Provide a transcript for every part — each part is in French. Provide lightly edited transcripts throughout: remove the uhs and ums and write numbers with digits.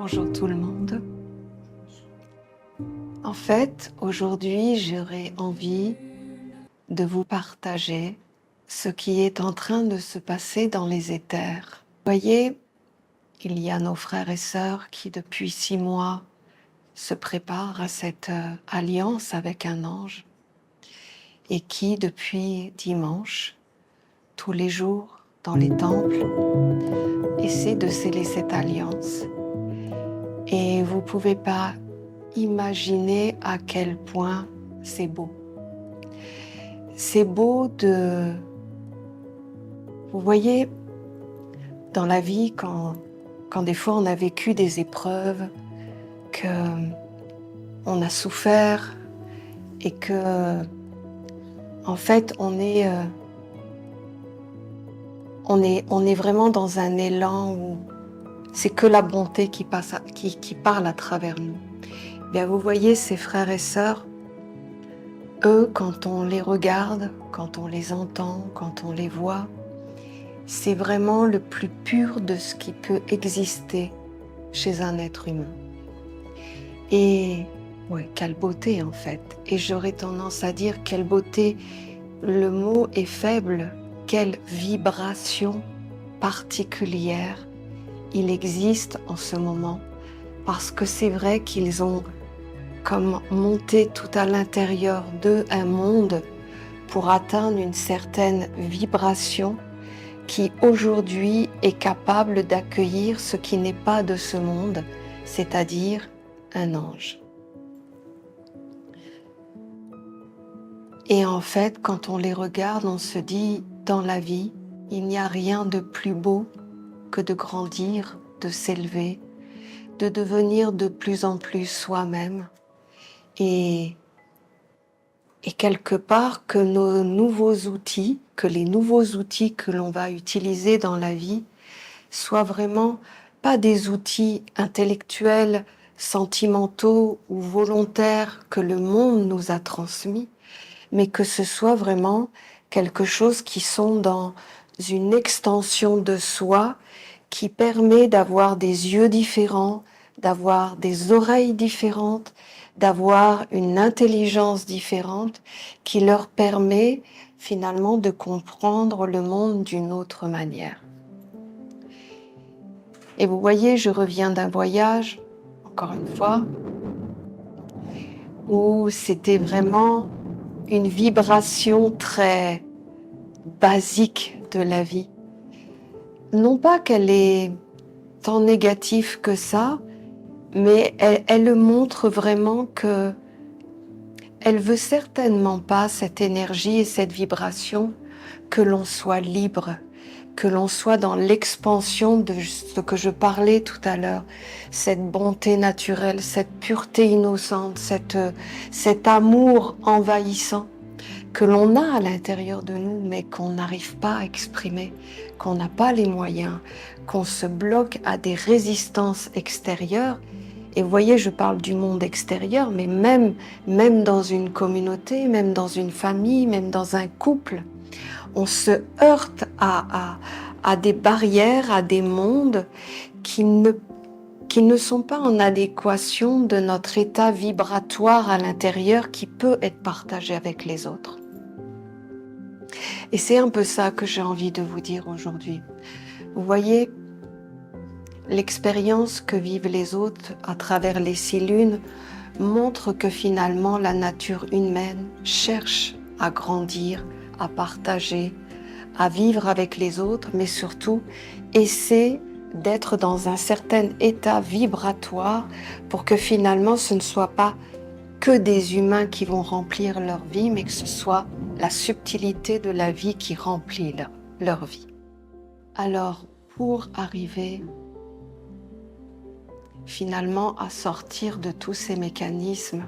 Bonjour tout le monde. En fait, aujourd'hui, j'aurais envie de vous partager ce qui est en train de se passer dans les éthers. Vous voyez, il y a nos frères et sœurs qui, depuis 6 mois, se préparent à cette alliance avec un ange et qui, depuis dimanche, tous les jours, dans les temples, essaient de sceller cette alliance. Et vous ne pouvez pas imaginer à quel point c'est beau. C'est beau de... Vous voyez, dans la vie, quand des fois on a vécu des épreuves, qu'on a souffert et que, en fait, on est vraiment dans un élan où c'est que la bonté qui parle à travers nous. Bien, vous voyez, ces frères et sœurs, eux, quand on les regarde, quand on les entend, quand on les voit, c'est vraiment le plus pur de ce qui peut exister chez un être humain. Et ouais, quelle beauté en fait. Et j'aurais tendance à dire quelle beauté, le mot est faible, quelle vibration particulière il existe en ce moment. Parce que c'est vrai qu'ils ont comme monté tout à l'intérieur d'eux un monde pour atteindre une certaine vibration qui aujourd'hui est capable d'accueillir ce qui n'est pas de ce monde, c'est-à-dire un ange. Et en fait, quand on les regarde, on se dit, dans la vie, il n'y a rien de plus beau que de grandir, de s'élever, de devenir de plus en plus soi-même. Et quelque part que nos nouveaux outils, que les nouveaux outils que l'on va utiliser dans la vie soient vraiment pas des outils intellectuels, sentimentaux ou volontaires que le monde nous a transmis, mais que ce soit vraiment quelque chose qui sont dans une extension de soi qui permet d'avoir des yeux différents, d'avoir des oreilles différentes, d'avoir une intelligence différente qui leur permet finalement de comprendre le monde d'une autre manière. Et vous voyez, je reviens d'un voyage, encore une fois, où c'était vraiment une vibration très basique de la vie. Non pas qu'elle est tant négative que ça, mais elle montre vraiment que elle veut certainement pas cette énergie et cette vibration que l'on soit libre, que l'on soit dans l'expansion de ce que je parlais tout à l'heure, cette bonté naturelle, cette pureté innocente, cet amour envahissant que l'on a à l'intérieur de nous, mais qu'on n'arrive pas à exprimer, qu'on n'a pas les moyens, qu'on se bloque à des résistances extérieures. Et vous voyez, je parle du monde extérieur, mais même dans une communauté, même dans une famille, même dans un couple, on se heurte à des barrières, à des mondes qui ne sont pas en adéquation de notre état vibratoire à l'intérieur qui peut être partagé avec les autres. Et c'est un peu ça que j'ai envie de vous dire aujourd'hui. Vous voyez, l'expérience que vivent les autres à travers les 6 lunes montre que finalement la nature humaine cherche à grandir, à partager, à vivre avec les autres, mais surtout essaie d'être dans un certain état vibratoire pour que finalement ce ne soit pas que des humains qui vont remplir leur vie, mais que ce soit la subtilité de la vie qui remplit leur vie. Alors, pour arriver finalement à sortir de tous ces mécanismes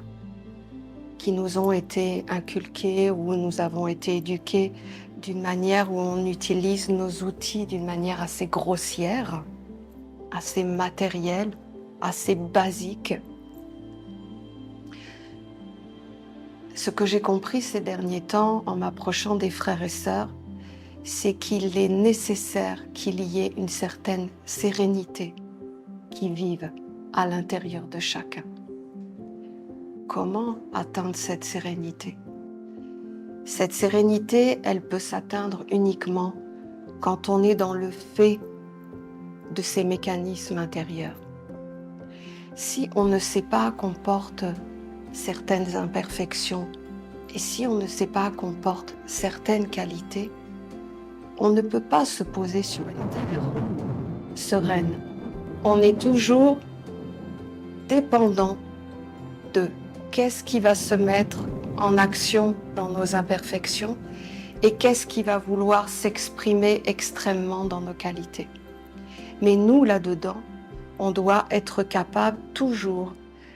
qui nous ont été inculqués, où nous avons été éduqués d'une manière où on utilise nos outils d'une manière assez grossière, assez matérielle, assez basique. Ce que j'ai compris ces derniers temps en m'approchant des frères et sœurs, c'est qu'il est nécessaire qu'il y ait une certaine sérénité qui vive à l'intérieur de chacun. Comment atteindre cette sérénité? Cette sérénité, elle peut s'atteindre uniquement quand on est dans le fait de ces mécanismes intérieurs. Si on ne sait pas qu'on porte certaines imperfections et si on ne sait pas qu'on porte certaines qualités, on ne peut pas se poser sur une terre sereine. On est toujours dépendant de qu'est-ce qui va se mettre en action dans nos imperfections et qu'est-ce qui va vouloir s'exprimer extrêmement dans nos qualités. Mais nous, là-dedans, on doit être capable toujours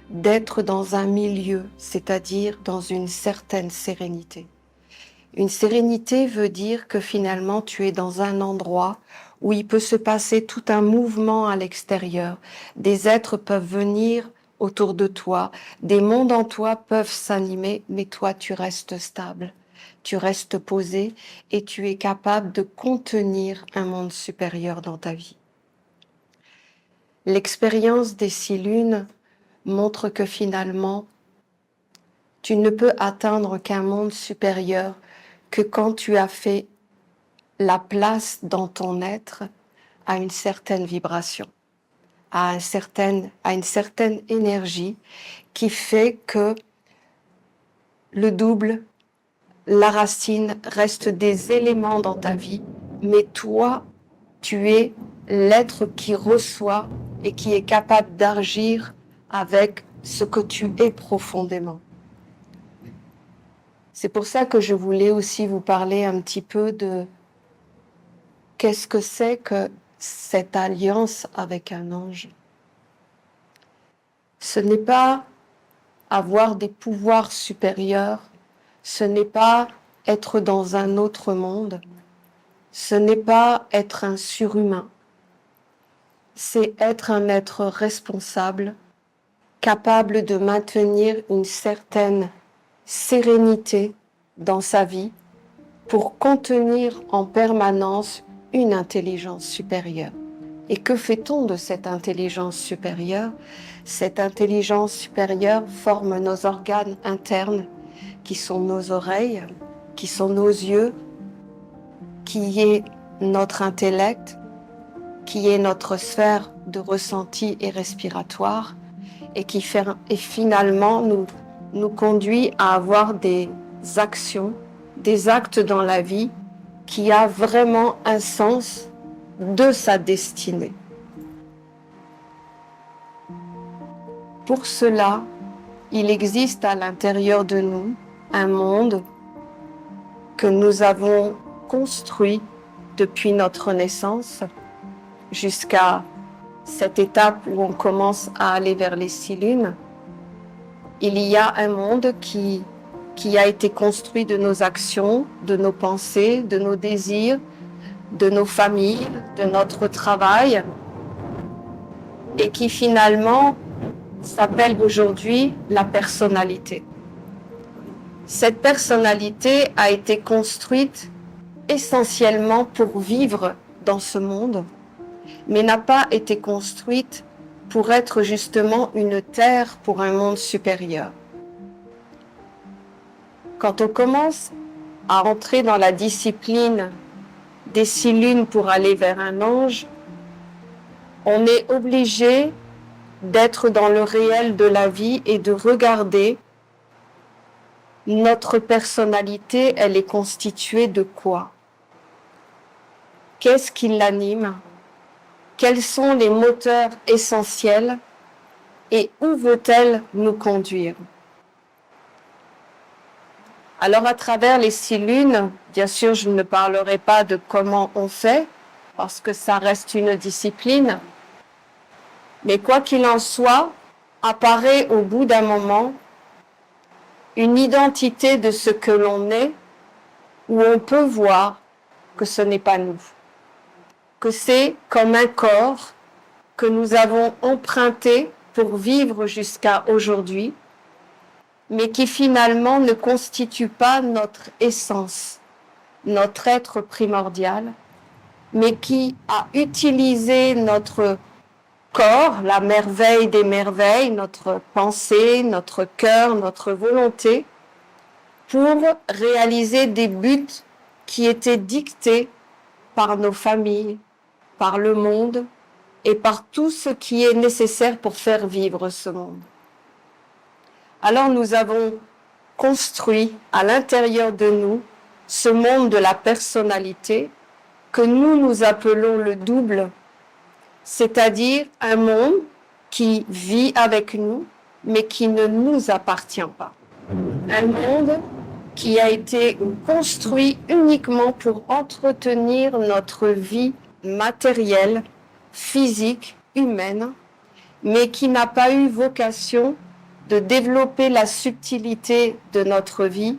d'être dans un milieu, c'est-à-dire dans une certaine sérénité. Une sérénité veut dire que finalement tu es dans un endroit où il peut se passer tout un mouvement à l'extérieur. Des êtres peuvent venir autour de toi, des mondes en toi peuvent s'animer, mais toi tu restes stable, tu restes posé et tu es capable de contenir un monde supérieur dans ta vie. L'expérience des 6 lunes montre que finalement, tu ne peux atteindre qu'un monde supérieur que quand tu as fait la place dans ton être à une certaine vibration, à une certaine énergie qui fait que le double, la racine restent des éléments dans ta vie, mais toi, tu es l'être qui reçoit et qui est capable d'agir avec ce que tu es profondément. C'est pour ça que je voulais aussi vous parler un petit peu de qu'est-ce que c'est que cette alliance avec un ange. Ce n'est pas avoir des pouvoirs supérieurs, ce n'est pas être dans un autre monde, ce n'est pas être un surhumain, c'est être un être responsable, capable de maintenir une certaine sérénité dans sa vie pour contenir en permanence une intelligence supérieure. Et que fait-on de cette intelligence supérieure? Cette intelligence supérieure forme nos organes internes, qui sont nos oreilles, qui sont nos yeux, qui est notre intellect, qui est notre sphère de ressenti et respiratoire, et qui finalement nous conduit à avoir des actions, des actes dans la vie qui a vraiment un sens de sa destinée. Pour cela, il existe à l'intérieur de nous un monde que nous avons construit depuis notre naissance jusqu'à cette étape où on commence à aller vers les 6 lunes. Il y a un monde qui a été construit de nos actions, de nos pensées, de nos désirs, de nos familles, de notre travail, et qui finalement s'appelle aujourd'hui la personnalité. Cette personnalité a été construite essentiellement pour vivre dans ce monde, mais n'a pas été construite pour être justement une terre pour un monde supérieur. Quand on commence à entrer dans la discipline des 6 lunes pour aller vers un ange, on est obligé d'être dans le réel de la vie et de regarder notre personnalité, elle est constituée de quoi? Qu'est-ce qui l'anime? Quels sont les moteurs essentiels et où veut-elle nous conduire? Alors à travers les 6 lunes, bien sûr je ne parlerai pas de comment on fait, parce que ça reste une discipline, mais quoi qu'il en soit, apparaît au bout d'un moment une identité de ce que l'on est, où on peut voir que ce n'est pas nous, que c'est comme un corps que nous avons emprunté pour vivre jusqu'à aujourd'hui, mais qui finalement ne constitue pas notre essence, notre être primordial, mais qui a utilisé notre corps, la merveille des merveilles, notre pensée, notre cœur, notre volonté, pour réaliser des buts qui étaient dictés par nos familles, par le monde et par tout ce qui est nécessaire pour faire vivre ce monde. Alors nous avons construit à l'intérieur de nous ce monde de la personnalité que nous appelons le double, c'est-à-dire un monde qui vit avec nous, mais qui ne nous appartient pas. Un monde qui a été construit uniquement pour entretenir notre vie matérielle, physique, humaine, mais qui n'a pas eu vocation de développer la subtilité de notre vie,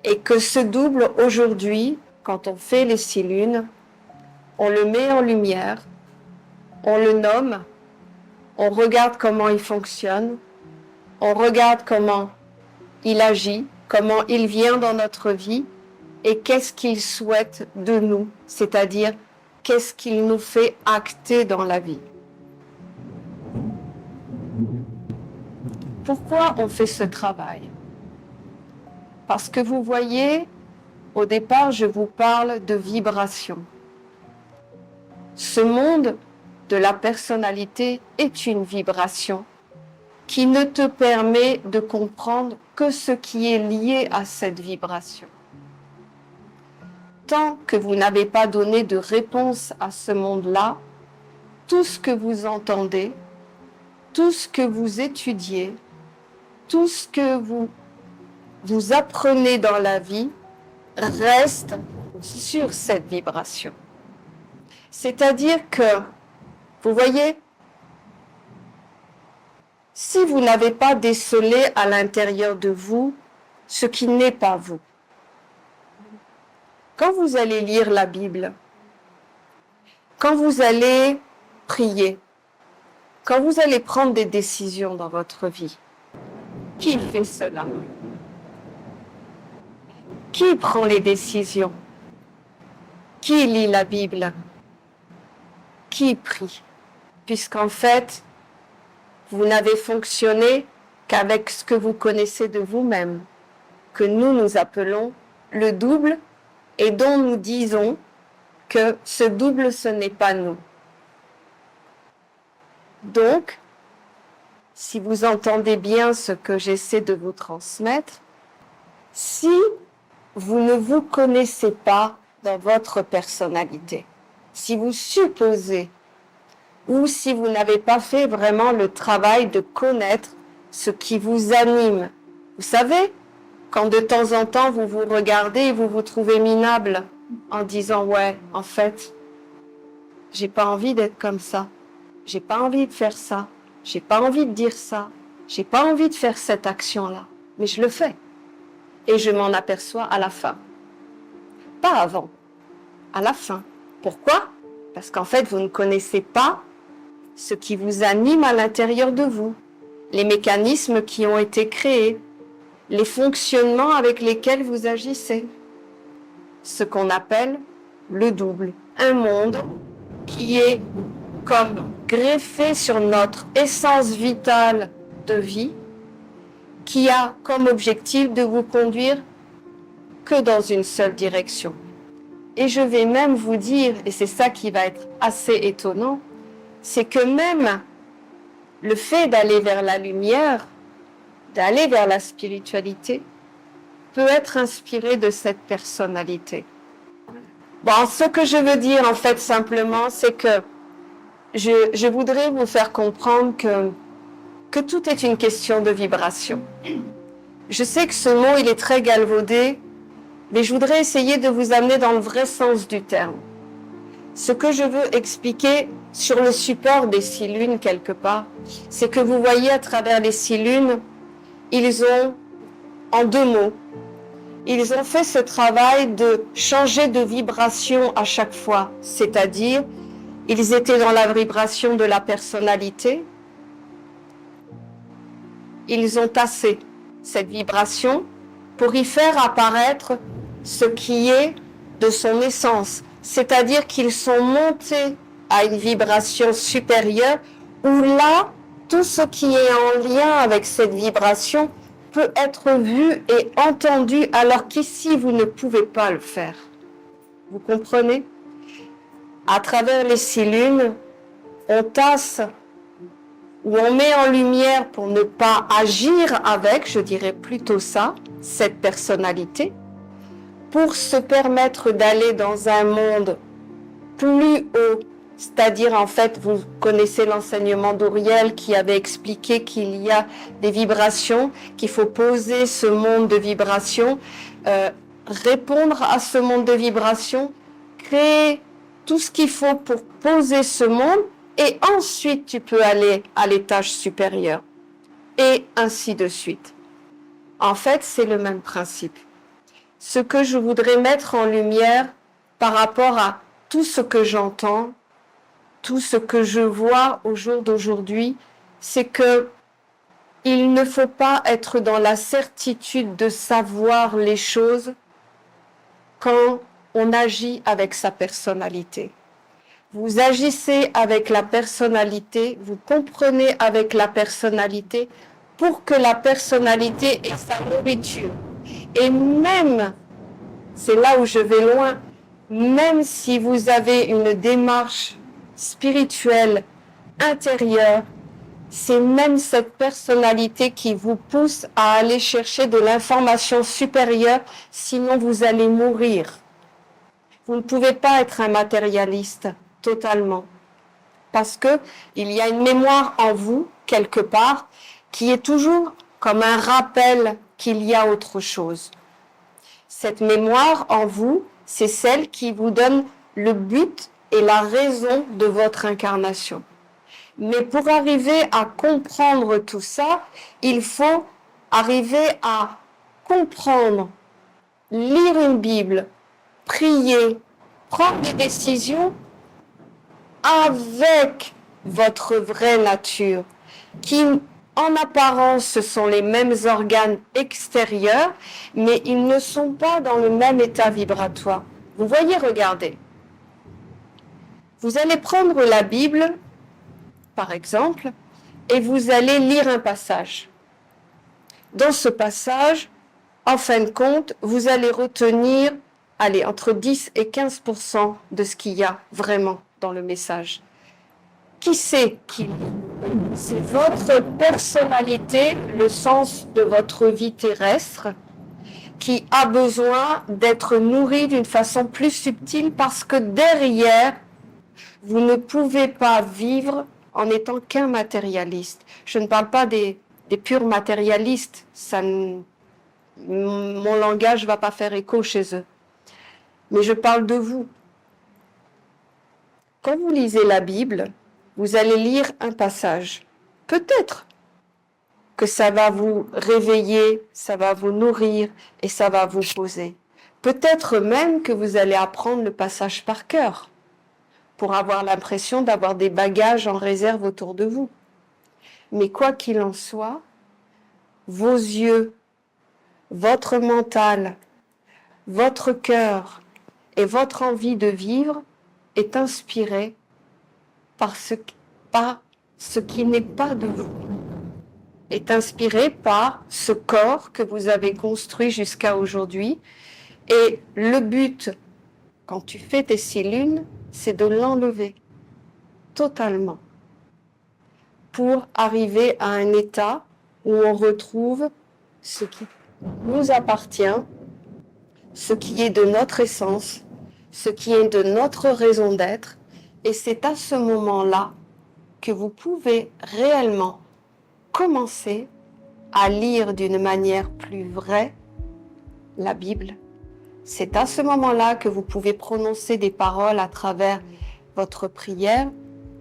et que ce double, aujourd'hui, quand on fait les 6 lunes, on le met en lumière, on le nomme, on regarde comment il fonctionne, on regarde comment il agit, comment il vient dans notre vie et qu'est-ce qu'il souhaite de nous, c'est-à-dire qu'est-ce qu'il nous fait acter dans la vie. Pourquoi on fait ce travail? Parce que vous voyez, au départ, je vous parle de vibration. Ce monde de la personnalité est une vibration qui ne te permet de comprendre que ce qui est lié à cette vibration. Tant que vous n'avez pas donné de réponse à ce monde-là, tout ce que vous entendez, tout ce que vous étudiez, tout ce que vous apprenez dans la vie reste sur cette vibration. C'est-à-dire que, vous voyez, si vous n'avez pas décelé à l'intérieur de vous ce qui n'est pas vous, quand vous allez lire la Bible, quand vous allez prier, quand vous allez prendre des décisions dans votre vie, qui fait cela? Qui prend les décisions? Qui lit la Bible? Qui prie? Puisqu'en fait, vous n'avez fonctionné qu'avec ce que vous connaissez de vous-même, que nous appelons le double et dont nous disons que ce double, ce n'est pas nous. Donc, si vous entendez bien ce que j'essaie de vous transmettre, si vous ne vous connaissez pas dans votre personnalité, si vous supposez ou si vous n'avez pas fait vraiment le travail de connaître ce qui vous anime. Vous savez, quand de temps en temps vous vous regardez et vous vous trouvez minable en disant « ouais, en fait, j'ai pas envie d'être comme ça, j'ai pas envie de faire ça, j'ai pas envie de dire ça, j'ai pas envie de faire cette action-là, mais je le fais. » Et je m'en aperçois à la fin. Pas avant, à la fin. Pourquoi? Parce qu'en fait, vous ne connaissez pas ce qui vous anime à l'intérieur de vous, les mécanismes qui ont été créés, les fonctionnements avec lesquels vous agissez. Ce qu'on appelle le double. Un monde qui est comme greffé sur notre essence vitale de vie, qui a comme objectif de vous conduire que dans une seule direction. Et je vais même vous dire, et c'est ça qui va être assez étonnant, c'est que même le fait d'aller vers la lumière, d'aller vers la spiritualité, peut être inspiré de cette personnalité. Bon, ce que je veux dire en fait simplement, c'est que je voudrais vous faire comprendre que tout est une question de vibration. Je sais que ce mot, il est très galvaudé, mais je voudrais essayer de vous amener dans le vrai sens du terme. Ce que je veux expliquer sur le support des 6 lunes quelque part, c'est que vous voyez à travers les 6 lunes, ils ont, en 2 mots, ils ont fait ce travail de changer de vibration à chaque fois, c'est-à-dire, ils étaient dans la vibration de la personnalité, ils ont tassé cette vibration pour y faire apparaître ce qui est de son essence, c'est-à-dire qu'ils sont montés à une vibration supérieure où là, tout ce qui est en lien avec cette vibration peut être vu et entendu alors qu'ici, vous ne pouvez pas le faire. Vous comprenez? À travers les 6 lunes, on tasse ou on met en lumière pour ne pas agir avec, je dirais plutôt ça, cette personnalité, pour se permettre d'aller dans un monde plus haut. C'est-à-dire, en fait, vous connaissez l'enseignement d'Auriel qui avait expliqué qu'il y a des vibrations, qu'il faut poser ce monde de vibrations, répondre à ce monde de vibrations, créer tout ce qu'il faut pour poser ce monde, et ensuite tu peux aller à l'étage supérieur, et ainsi de suite. En fait, c'est le même principe. Ce que je voudrais mettre en lumière par rapport à tout ce que j'entends, tout ce que je vois au jour d'aujourd'hui, c'est que il ne faut pas être dans la certitude de savoir les choses quand on agit avec sa personnalité. Vous agissez avec la personnalité, vous comprenez avec la personnalité pour que la personnalité ait sa nourriture. Et même, c'est là où je vais loin, même si vous avez une démarche spirituelle intérieure, c'est même cette personnalité qui vous pousse à aller chercher de l'information supérieure, sinon vous allez mourir. Vous ne pouvez pas être un matérialiste totalement, parce que il y a une mémoire en vous, quelque part, qui est toujours comme un rappel qu'il y a autre chose. Cette mémoire en vous, c'est celle qui vous donne le but et la raison de votre incarnation. Mais pour arriver à comprendre tout ça, il faut arriver à comprendre, lire une Bible, prier, prendre des décisions avec votre vraie nature, qui en apparence ce sont les mêmes organes extérieurs, mais ils ne sont pas dans le même état vibratoire. Vous voyez, regardez. Vous allez prendre la Bible, par exemple, et vous allez lire un passage. Dans ce passage, en fin de compte, vous allez retenir, entre 10 et 15% de ce qu'il y a vraiment dans le message. Qui c'est qui lit? C'est votre personnalité, le sens de votre vie terrestre, qui a besoin d'être nourri d'une façon plus subtile parce que derrière, vous ne pouvez pas vivre en étant qu'un matérialiste. Je ne parle pas des purs matérialistes, mon langage ne va pas faire écho chez eux. Mais je parle de vous. Quand vous lisez la Bible, vous allez lire un passage. Peut-être que ça va vous réveiller, ça va vous nourrir et ça va vous poser. Peut-être même que vous allez apprendre le passage par cœur pour avoir l'impression d'avoir des bagages en réserve autour de vous. Mais quoi qu'il en soit, vos yeux, votre mental, votre cœur et votre envie de vivre est inspiré par ce qui n'est pas de vous, est inspiré par ce corps que vous avez construit jusqu'à aujourd'hui. Et le but, quand tu fais tes 6 lunes, c'est de l'enlever totalement pour arriver à un état où on retrouve ce qui nous appartient, ce qui est de notre essence, ce qui est de notre raison d'être. Et c'est à ce moment-là que vous pouvez réellement commencer à lire d'une manière plus vraie la Bible. C'est à ce moment-là que vous pouvez prononcer des paroles à travers votre prière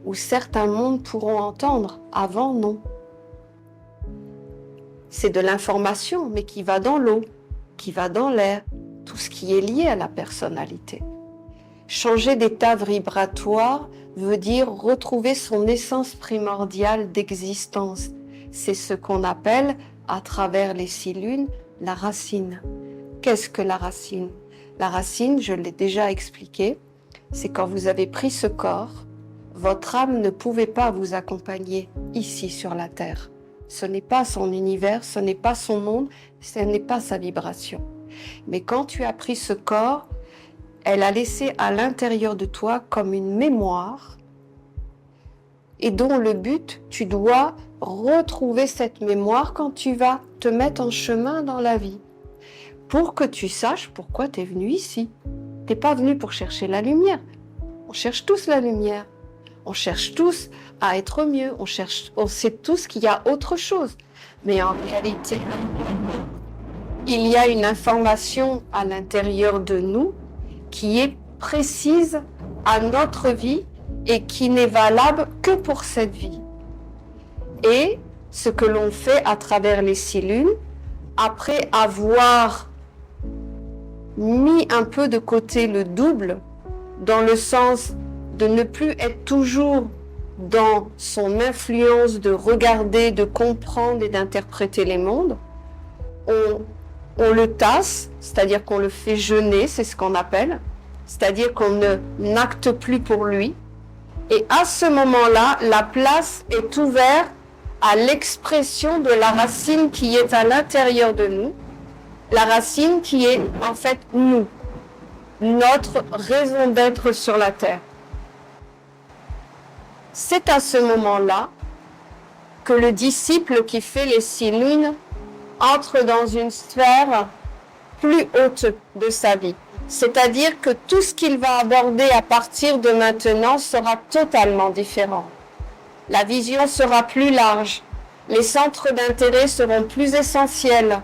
où certains mondes pourront entendre, avant non. C'est de l'information, mais qui va dans l'eau, qui va dans l'air, tout ce qui est lié à la personnalité. Changer d'état vibratoire veut dire retrouver son essence primordiale d'existence. C'est ce qu'on appelle, à travers les 6 lunes, la racine. Qu'est-ce que la racine? La racine, je l'ai déjà expliqué, c'est quand vous avez pris ce corps, votre âme ne pouvait pas vous accompagner ici sur la terre. Ce n'est pas son univers, ce n'est pas son monde, ce n'est pas sa vibration. Mais quand tu as pris ce corps, elle a laissé à l'intérieur de toi comme une mémoire et dont le but, tu dois retrouver cette mémoire quand tu vas te mettre en chemin dans la vie. Pour que tu saches pourquoi tu es venu ici. Tu n'es pas venu pour chercher la lumière. On cherche tous la lumière. On cherche tous à être mieux. On sait tous qu'il y a autre chose. Mais en réalité, il y a une information à l'intérieur de nous qui est précise à notre vie et qui n'est valable que pour cette vie. Et ce que l'on fait à travers les 6 lunes, après avoir mis un peu de côté le double, dans le sens de ne plus être toujours dans son influence de regarder, de comprendre et d'interpréter les mondes, on le tasse, c'est-à-dire qu'on le fait jeûner, c'est ce qu'on appelle, c'est-à-dire qu'on n'acte plus pour lui. Et à ce moment-là, la place est ouverte à l'expression de la racine qui est à l'intérieur de nous, la racine qui est en fait nous, notre raison d'être sur la terre. C'est à ce moment-là que le disciple qui fait les 6 lunes entre dans une sphère plus haute de sa vie. C'est-à-dire que tout ce qu'il va aborder à partir de maintenant sera totalement différent. La vision sera plus large, les centres d'intérêt seront plus essentiels,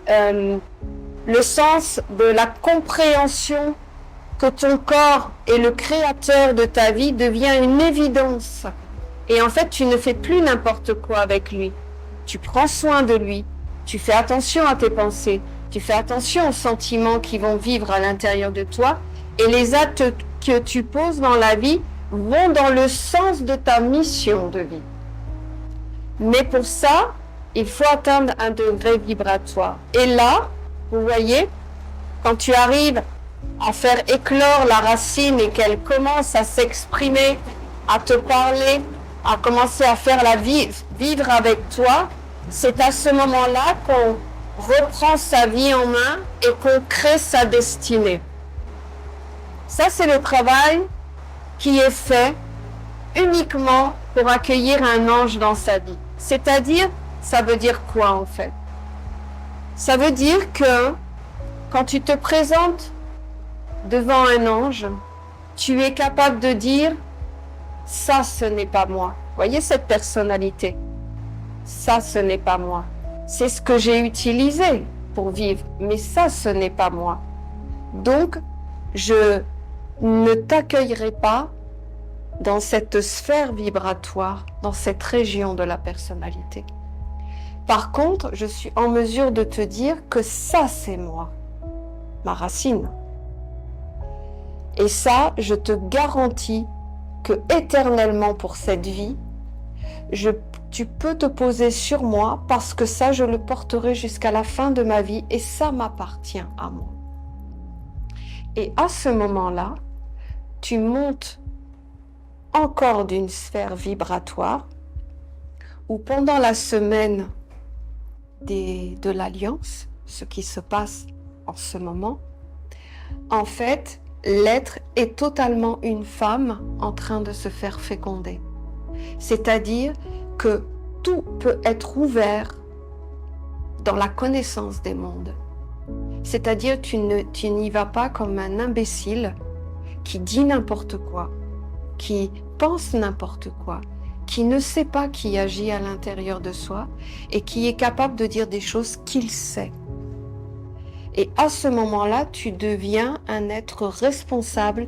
le sens de la compréhension que ton corps est le créateur de ta vie devient une évidence. Et en fait, tu ne fais plus n'importe quoi avec lui. Tu prends soin de lui, tu fais attention à tes pensées, tu fais attention aux sentiments qui vont vivre à l'intérieur de toi et les actes que tu poses dans la vie vont dans le sens de ta mission de vie. Mais pour ça, il faut atteindre un degré vibratoire. Et là, vous voyez, quand tu arrives à faire éclore la racine et qu'elle commence à s'exprimer, à te parler, à commencer à faire la vie, vivre avec toi, c'est à ce moment-là qu'on reprend sa vie en main et qu'on crée sa destinée. Ça, c'est le travail qui est fait uniquement pour accueillir un ange dans sa vie. C'est-à-dire, ça veut dire quoi en fait? Ça veut dire que quand tu te présentes devant un ange, tu es capable de dire « ça, ce n'est pas moi ». Voyez cette personnalité? Ça, ce n'est pas moi. C'est ce que j'ai utilisé pour vivre, mais ça, ce n'est pas moi. Donc, je ne t'accueillerai pas dans cette sphère vibratoire, dans cette région de la personnalité. Par contre, je suis en mesure de te dire que ça, c'est moi, ma racine. Et ça, je te garantis que éternellement pour cette vie, tu peux te poser sur moi parce que ça, je le porterai jusqu'à la fin de ma vie et ça m'appartient à moi. Et à ce moment-là, tu montes encore d'une sphère vibratoire où pendant la semaine de l'Alliance, ce qui se passe en ce moment, en fait, l'être est totalement une femme en train de se faire féconder. C'est-à-dire que tout peut être ouvert dans la connaissance des mondes. C'est-à-dire tu n'y vas pas comme un imbécile qui dit n'importe quoi, qui pense n'importe quoi, qui ne sait pas qui agit à l'intérieur de soi et qui est capable de dire des choses qu'il sait. Et à ce moment-là, tu deviens un être responsable,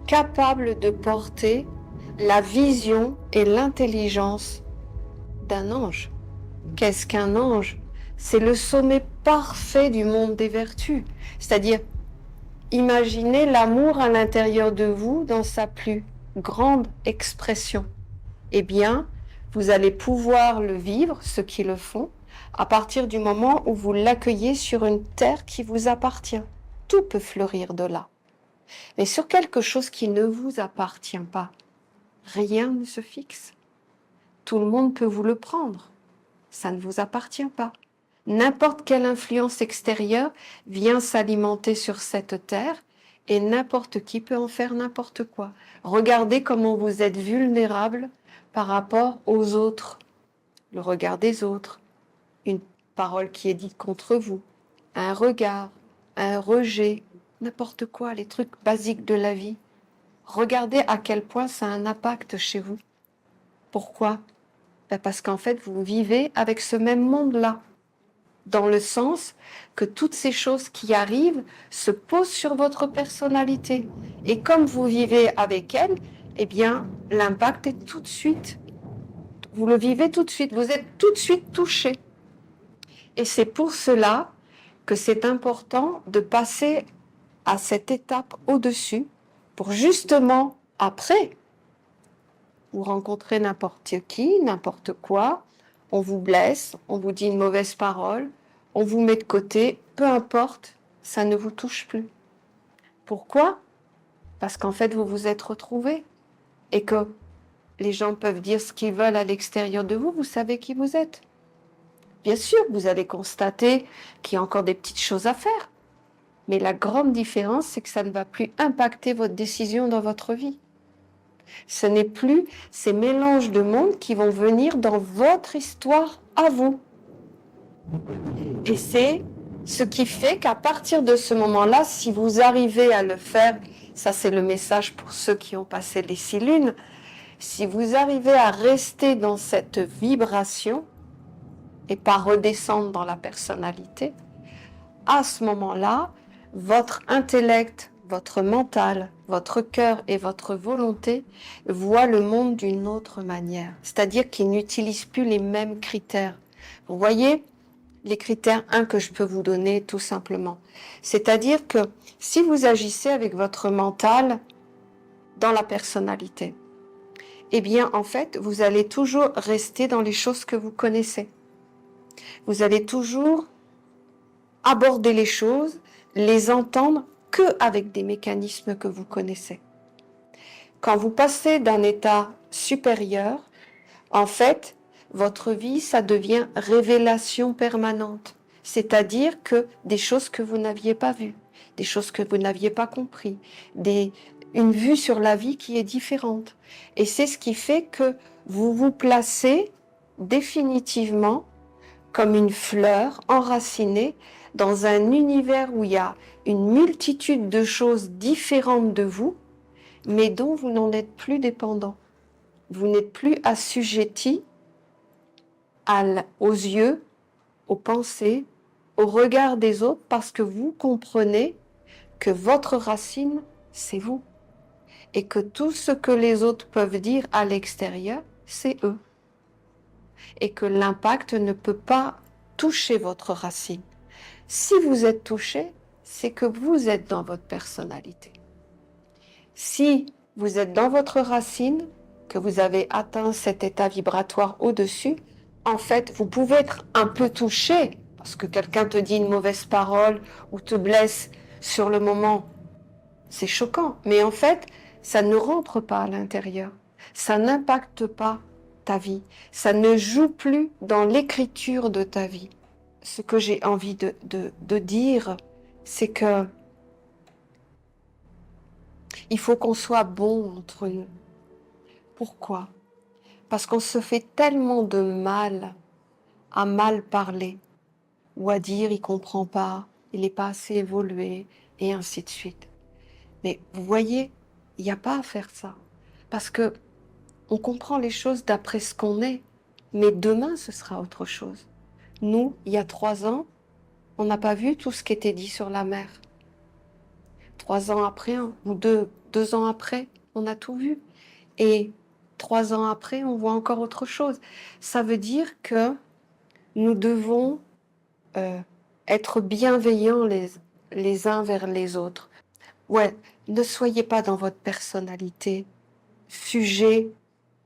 capable de porter la vision et l'intelligence d'un ange. Qu'est-ce qu'un ange? C'est le sommet parfait du monde des vertus. C'est-à-dire, imaginez l'amour à l'intérieur de vous dans sa plus grande expression. Eh bien, vous allez pouvoir le vivre, ceux qui le font, à partir du moment où vous l'accueillez sur une terre qui vous appartient. Tout peut fleurir de là. Mais sur quelque chose qui ne vous appartient pas, rien ne se fixe. Tout le monde peut vous le prendre. Ça ne vous appartient pas. N'importe quelle influence extérieure vient s'alimenter sur cette terre et n'importe qui peut en faire n'importe quoi. Regardez comment vous êtes vulnérable par rapport aux autres. Le regard des autres, une parole qui est dite contre vous, un regard, un rejet, n'importe quoi, les trucs basiques de la vie. Regardez à quel point ça a un impact chez vous. Pourquoi? Parce qu'en fait, vous vivez avec ce même monde-là, dans le sens que toutes ces choses qui arrivent se posent sur votre personnalité. Et comme vous vivez avec elles, eh bien, l'impact est tout de suite. Vous le vivez tout de suite, vous êtes tout de suite touché. Et c'est pour cela que c'est important de passer à cette étape au-dessus pour justement, après, vous rencontrez n'importe qui, n'importe quoi, on vous blesse, on vous dit une mauvaise parole, on vous met de côté, peu importe, ça ne vous touche plus. Pourquoi? Parce qu'en fait, vous vous êtes retrouvés et que les gens peuvent dire ce qu'ils veulent à l'extérieur de vous, vous savez qui vous êtes. Bien sûr, vous allez constater qu'il y a encore des petites choses à faire, mais la grande différence, c'est que ça ne va plus impacter votre décision dans votre vie. Ce n'est plus ces mélanges de mondes qui vont venir dans votre histoire à vous. Et c'est ce qui fait qu'à partir de ce moment-là, si vous arrivez à le faire, ça c'est le message pour ceux qui ont passé les 6 lunes, si vous arrivez à rester dans cette vibration et pas redescendre dans la personnalité, à ce moment-là, votre intellect, votre mental, votre cœur et votre volonté voient le monde d'une autre manière. C'est-à-dire qu'ils n'utilisent plus les mêmes critères. Vous voyez, les critères 1 que je peux vous donner tout simplement. C'est-à-dire que si vous agissez avec votre mental dans la personnalité, eh bien en fait, vous allez toujours rester dans les choses que vous connaissez. Vous allez toujours aborder les choses, les entendre qu'avec des mécanismes que vous connaissez. Quand vous passez d'un état supérieur, en fait, votre vie, ça devient révélation permanente. C'est-à-dire que des choses que vous n'aviez pas vues, des choses que vous n'aviez pas compris, une vue sur la vie qui est différente. Et c'est ce qui fait que vous vous placez définitivement comme une fleur enracinée dans un univers où il y a une multitude de choses différentes de vous, mais dont vous n'en êtes plus dépendant. Vous n'êtes plus assujetti aux yeux, aux pensées, au regard des autres, parce que vous comprenez que votre racine, c'est vous. Et que tout ce que les autres peuvent dire à l'extérieur, c'est eux. Et que l'impact ne peut pas toucher votre racine. Si vous êtes touché, c'est que vous êtes dans votre personnalité. Si vous êtes dans votre racine, que vous avez atteint cet état vibratoire au-dessus, en fait, vous pouvez être un peu touché parce que quelqu'un te dit une mauvaise parole ou te blesse sur le moment. C'est choquant, mais en fait, ça ne rentre pas à l'intérieur. Ça n'impacte pas ta vie. Ça ne joue plus dans l'écriture de ta vie. Ce que j'ai envie de dire, c'est que il faut qu'on soit bon entre nous. Pourquoi? Parce qu'on se fait tellement de mal à mal parler ou à dire il comprend pas, il n'est pas assez évolué et ainsi de suite. Mais vous voyez, il n'y a pas à faire ça parce que on comprend les choses d'après ce qu'on est, mais demain ce sera autre chose. Nous, il y a 3 ans, on n'a pas vu tout ce qui était dit sur la mer. 3 ans après, ou 2 ans après, on a tout vu. Et 3 ans après, on voit encore autre chose. Ça veut dire que nous devons être bienveillants les uns vers les autres. Ouais, ne soyez pas dans votre personnalité sujet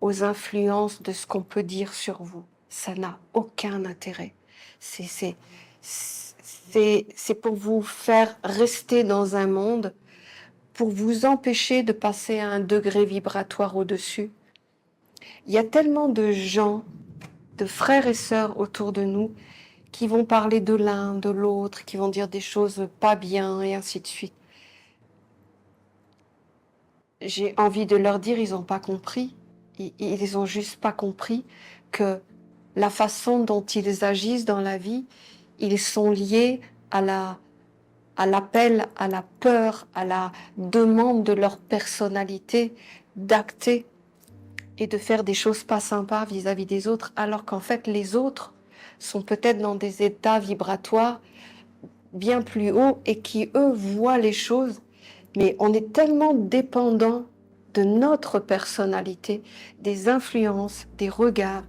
aux influences de ce qu'on peut dire sur vous. Ça n'a aucun intérêt. C'est pour vous faire rester dans un monde pour vous empêcher de passer à un degré vibratoire au-dessus. Il y a tellement de gens, de frères et sœurs autour de nous qui vont parler de l'un, de l'autre, qui vont dire des choses pas bien et ainsi de suite. J'ai envie de leur dire, ils n'ont pas compris. Ils ont juste pas compris que la façon dont ils agissent dans la vie, ils sont liés à l'appel, à la peur, à la demande de leur personnalité d'acter et de faire des choses pas sympas vis-à-vis des autres, alors qu'en fait les autres sont peut-être dans des états vibratoires bien plus hauts et qui eux voient les choses, mais on est tellement dépendant de notre personnalité, des influences, des regards.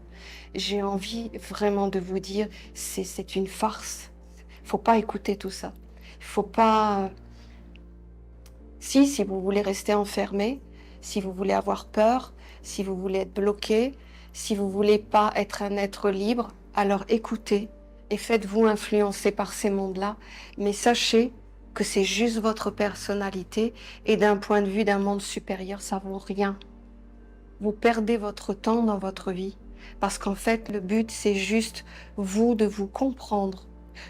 J'ai envie vraiment de vous dire, c'est une farce. Faut pas écouter tout ça. Faut pas. Si vous voulez rester enfermé, si vous voulez avoir peur, si vous voulez être bloqué, si vous voulez pas être un être libre, alors écoutez et faites-vous influencer par ces mondes-là. Mais sachez que c'est juste votre personnalité et d'un point de vue d'un monde supérieur, ça vaut rien. Vous perdez votre temps dans votre vie parce qu'en fait, le but, c'est juste vous de vous comprendre,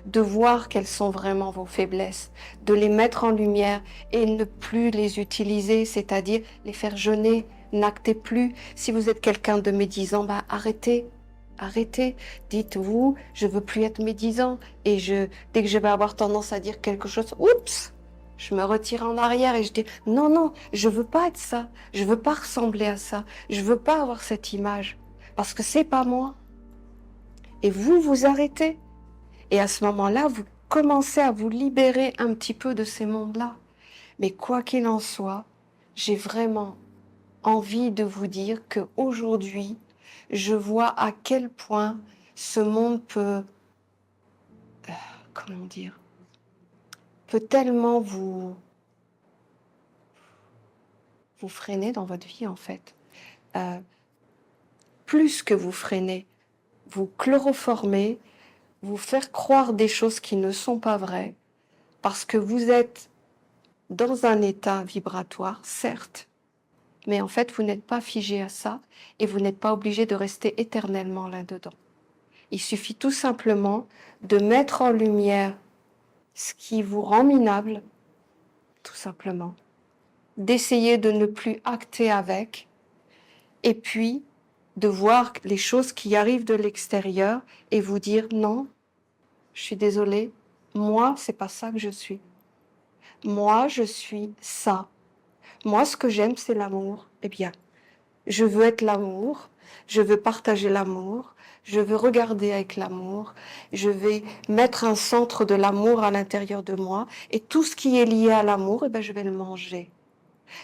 de voir quelles sont vraiment vos faiblesses, de les mettre en lumière et ne plus les utiliser, c'est-à-dire les faire jeûner, n'actez plus. Si vous êtes quelqu'un de médisant, arrêtez. Arrêtez, dites-vous, je veux plus être médisant et dès que je vais avoir tendance à dire quelque chose, oups, je me retire en arrière et je dis non, je veux pas être ça, je veux pas ressembler à ça, je veux pas avoir cette image parce que c'est pas moi. Et vous arrêtez. Et à ce moment-là, vous commencez à vous libérer un petit peu de ces mondes-là. Mais quoi qu'il en soit, j'ai vraiment envie de vous dire qu'aujourd'hui, je vois à quel point ce monde comment dire, peut tellement vous freiner dans votre vie en fait. Plus que vous freiner, vous chloroformer, vous faire croire des choses qui ne sont pas vraies, parce que vous êtes dans un état vibratoire, certes, mais en fait, vous n'êtes pas figé à ça et vous n'êtes pas obligé de rester éternellement là-dedans. Il suffit tout simplement de mettre en lumière ce qui vous rend minable, tout simplement, d'essayer de ne plus acter avec, et puis de voir les choses qui arrivent de l'extérieur et vous dire non, je suis désolée, moi, c'est pas ça que je suis. Moi, je suis ça. Moi, ce que j'aime, c'est l'amour. Eh bien, je veux être l'amour, je veux partager l'amour, je veux regarder avec l'amour, je vais mettre un centre de l'amour à l'intérieur de moi et tout ce qui est lié à l'amour, eh bien, je vais le manger.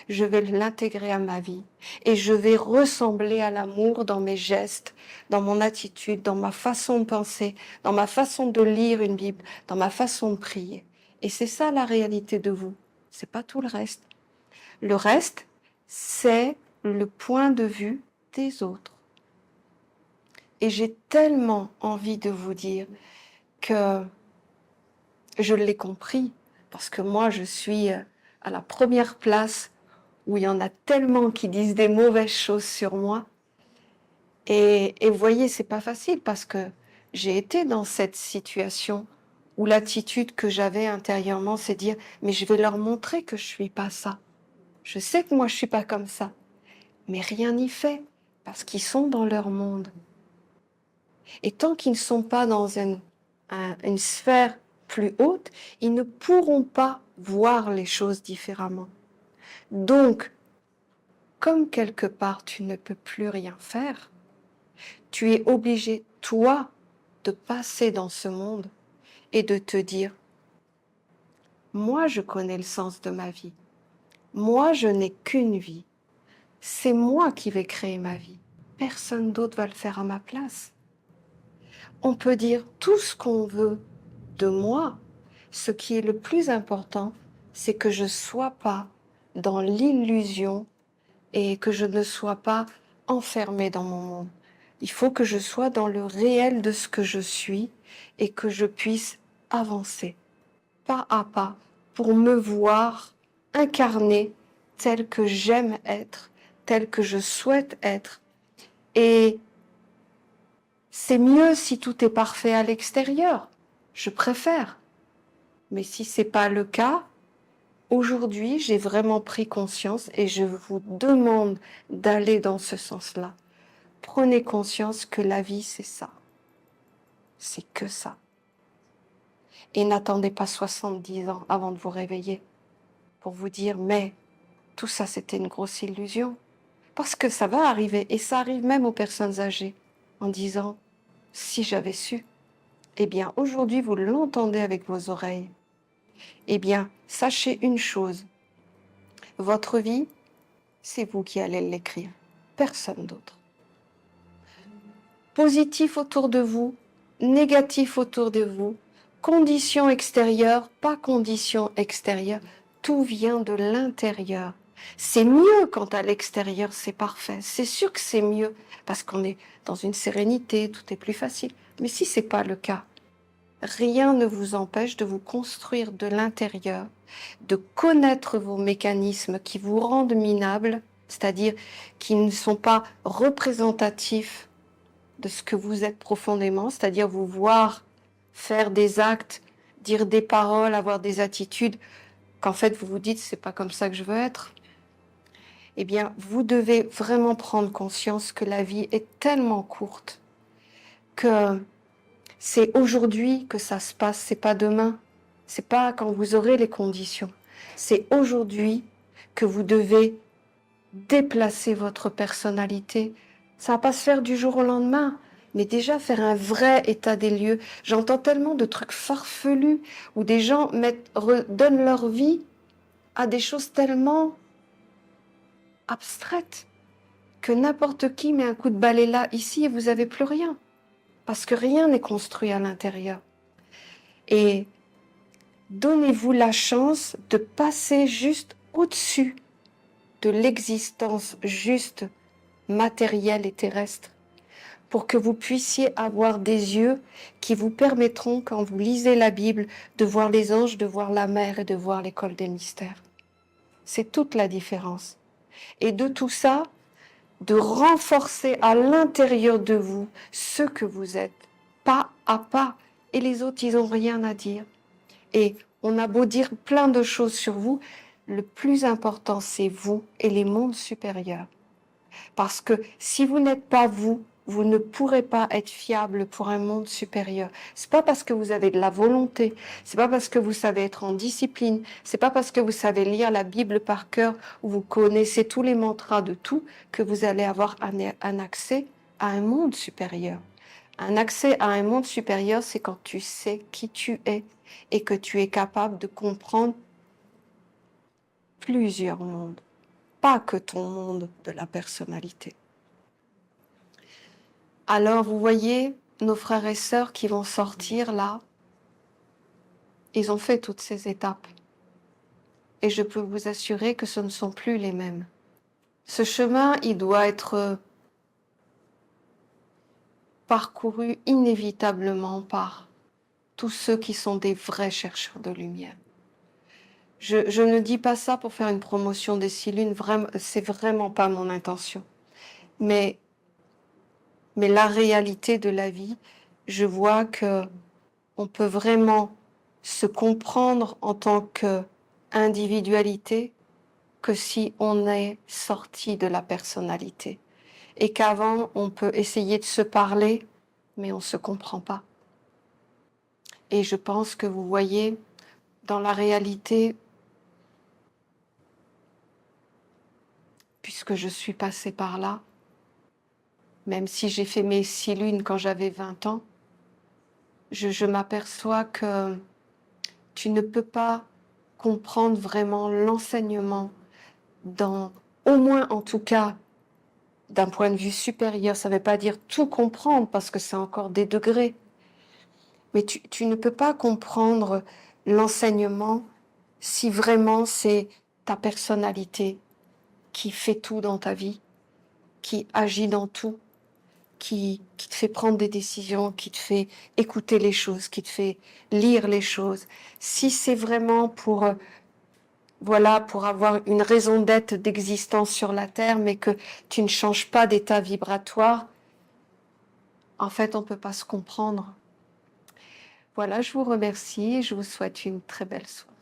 Je vais l'intégrer à ma vie et je vais ressembler à l'amour dans mes gestes, dans mon attitude, dans ma façon de penser, dans ma façon de lire une Bible, dans ma façon de prier. Et c'est ça la réalité de vous. C'est pas tout le reste. Le reste, c'est le point de vue des autres. Et j'ai tellement envie de vous dire que je l'ai compris, parce que moi, je suis à la première place où il y en a tellement qui disent des mauvaises choses sur moi. Et vous voyez, c'est pas facile parce que j'ai été dans cette situation où l'attitude que j'avais intérieurement, c'est dire, mais je vais leur montrer que je suis pas ça. Je sais que moi, je suis pas comme ça. Mais rien n'y fait parce qu'ils sont dans leur monde. Et tant qu'ils ne sont pas dans une sphère plus haute, ils ne pourront pas voir les choses différemment. Donc, comme quelque part tu ne peux plus rien faire, tu es obligé, toi, de passer dans ce monde et de te dire, moi je connais le sens de ma vie, moi je n'ai qu'une vie, c'est moi qui vais créer ma vie, personne d'autre va le faire à ma place. On peut dire tout ce qu'on veut de moi, ce qui est le plus important, c'est que je ne sois pas dans l'illusion et que je ne sois pas enfermée dans mon monde. Il faut que je sois dans le réel de ce que je suis et que je puisse avancer pas à pas pour me voir incarner tel que j'aime être, tel que je souhaite être. Et c'est mieux si tout est parfait à l'extérieur. Je préfère. Mais si c'est pas le cas, aujourd'hui, j'ai vraiment pris conscience et je vous demande d'aller dans ce sens-là. Prenez conscience que la vie, c'est ça. C'est que ça. Et n'attendez pas 70 ans avant de vous réveiller pour vous dire, mais tout ça, c'était une grosse illusion. Parce que ça va arriver, et ça arrive même aux personnes âgées, en disant, si j'avais su, eh bien, aujourd'hui, vous l'entendez avec vos oreilles. Eh bien, sachez une chose, votre vie, c'est vous qui allez l'écrire, personne d'autre. Positif autour de vous, négatif autour de vous, conditions extérieures, pas conditions extérieures, tout vient de l'intérieur. C'est mieux quand à l'extérieur c'est parfait, c'est sûr que c'est mieux parce qu'on est dans une sérénité, tout est plus facile. Mais si c'est pas le cas, rien ne vous empêche de vous construire de l'intérieur, de connaître vos mécanismes qui vous rendent minables, c'est-à-dire qui ne sont pas représentatifs de ce que vous êtes profondément, c'est-à-dire vous voir faire des actes, dire des paroles, avoir des attitudes, qu'en fait vous vous dites c'est pas comme ça que je veux être. Eh bien, vous devez vraiment prendre conscience que la vie est tellement courte que c'est aujourd'hui que ça se passe, c'est pas demain, c'est pas quand vous aurez les conditions. C'est aujourd'hui que vous devez déplacer votre personnalité. Ça va pas se faire du jour au lendemain, mais déjà faire un vrai état des lieux. J'entends tellement de trucs farfelus où des gens donnent leur vie à des choses tellement abstraites que n'importe qui met un coup de balai là, ici, et vous n'avez plus rien. Parce que rien n'est construit à l'intérieur. Et donnez-vous la chance de passer juste au-dessus de l'existence juste matérielle et terrestre pour que vous puissiez avoir des yeux qui vous permettront, quand vous lisez la Bible, de voir les anges, de voir la mer et de voir l'école des mystères. C'est toute la différence. Et de tout ça, de renforcer à l'intérieur de vous ce que vous êtes, pas à pas. Et les autres, ils n'ont rien à dire. Et on a beau dire plein de choses sur vous, le plus important, c'est vous et les mondes supérieurs. Parce que si vous n'êtes pas vous, vous ne pourrez pas être fiable pour un monde supérieur. C'est pas parce que vous avez de la volonté, c'est pas parce que vous savez être en discipline, c'est pas parce que vous savez lire la Bible par cœur ou vous connaissez tous les mantras de tout que vous allez avoir un accès à un monde supérieur. Un accès à un monde supérieur, c'est quand tu sais qui tu es et que tu es capable de comprendre plusieurs mondes, pas que ton monde de la personnalité. Alors, vous voyez, nos frères et sœurs qui vont sortir là, ils ont fait toutes ces étapes. Et je peux vous assurer que ce ne sont plus les mêmes. Ce chemin, il doit être parcouru inévitablement par tous ceux qui sont des vrais chercheurs de lumière. Je ne dis pas ça pour faire une promotion des 6 lunes, c'est vraiment pas mon intention. Mais la réalité de la vie, je vois que on peut vraiment se comprendre en tant qu'individualité que si on est sorti de la personnalité. Et qu'avant, on peut essayer de se parler, mais on ne se comprend pas. Et je pense que vous voyez, dans la réalité, puisque je suis passée par là, même si j'ai fait mes 6 lunes quand j'avais 20 ans, je m'aperçois que tu ne peux pas comprendre vraiment l'enseignement au moins en tout cas, d'un point de vue supérieur. Ça ne veut pas dire tout comprendre parce que c'est encore des degrés. Mais tu ne peux pas comprendre l'enseignement si vraiment c'est ta personnalité qui fait tout dans ta vie, qui agit dans tout, qui te fait prendre des décisions, qui te fait écouter les choses, qui te fait lire les choses. Si c'est vraiment pour voilà, pour avoir une raison d'être, d'existence sur la Terre, mais que tu ne changes pas d'état vibratoire, en fait, on ne peut pas se comprendre. Voilà, je vous remercie et je vous souhaite une très belle soirée.